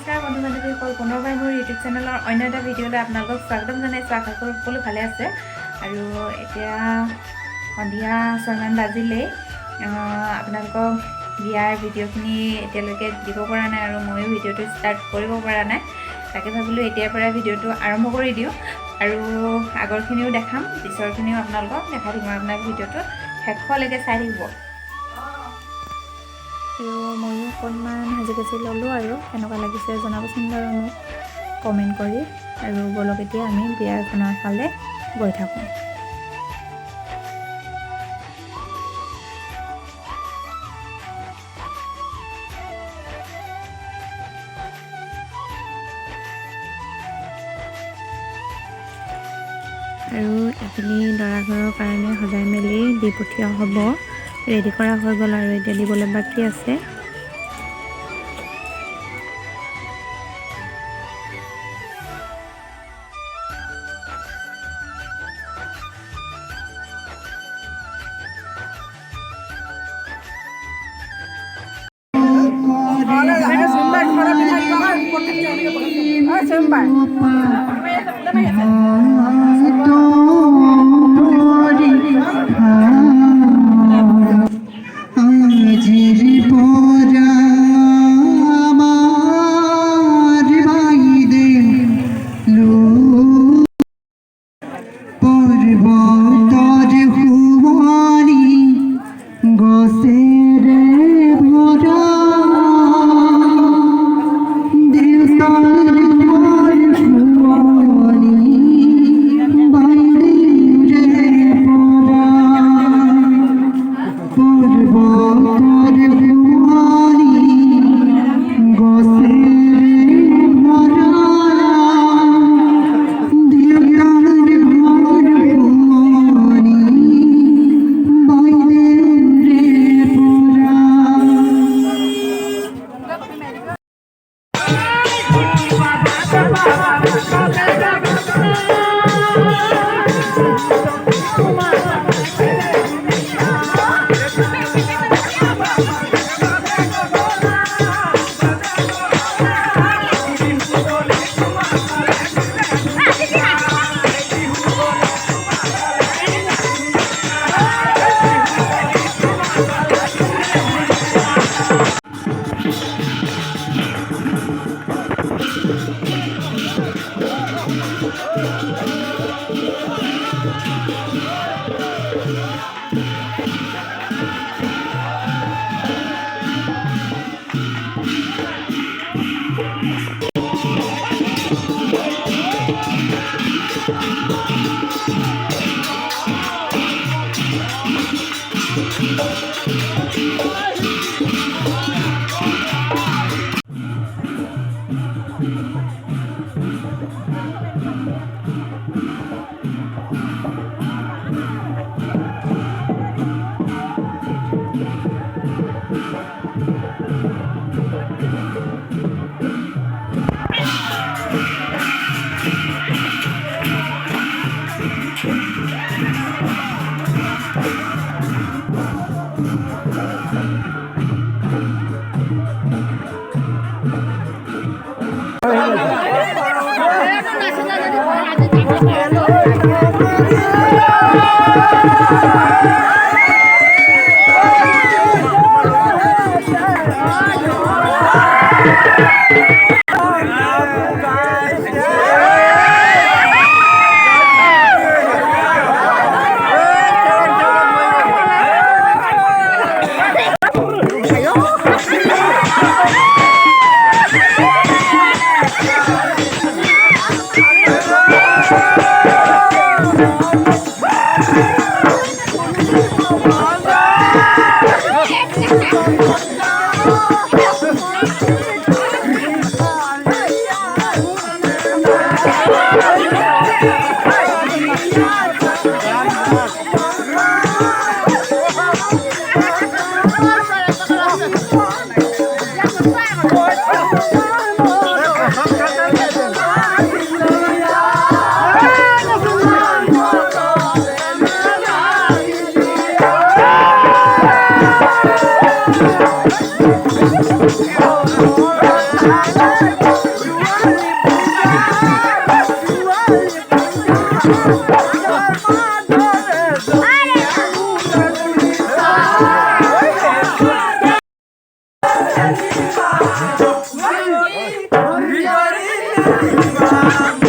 নমস্কাৰ বন্ধু বান্ধৱীসকল, পুনৰবাৰ মোৰ ইউটিউব চেনেলৰ অন্য এটা ভিডিঅ'লৈ আপোনালোকক স্বাগতম জনাইছোঁ। আশা কৰোঁ সকলো ভালে আছে। আৰু এতিয়া সন্ধিয়া 6মান বাজিলেই। আপোনালোকক বিয়াৰ ভিডিঅ'খিনি এতিয়ালৈকে দিব পৰা নাই আৰু ময়ো ভিডিঅ'টো ষ্টাৰ্ট কৰিব পৰা নাই। তাকে ভাবিলোঁ এতিয়াৰ পৰা ভিডিঅ'টো আৰম্ভ কৰি দিওঁ আৰু আগৰখিনিও দেখাম, পিছৰখিনিও আপোনালোকক দেখাই থাকিম। আপোনাক ভিডিঅ'টো শেষলৈকে চাই থাকিব। আৰু ময়ো অকণমান সাজি কাচি ল'লোঁ আৰু কেনেকুৱা লাগিছে জনাবচোন বাৰু মোক কমেণ্ট কৰি। আৰু বলক এতিয়া আমি বিয়াখনৰ ফালে গৈ থাকোঁ। আৰু এইখিনি দৰা ঘৰৰ কাৰণে সজাই মেলি দি পঠিওৱা হ'ব। ৰেডি কৰা হৈ গ'ল আৰু এতিয়া দিবলৈ বাকী আছে। Viva, viva, viva, viva.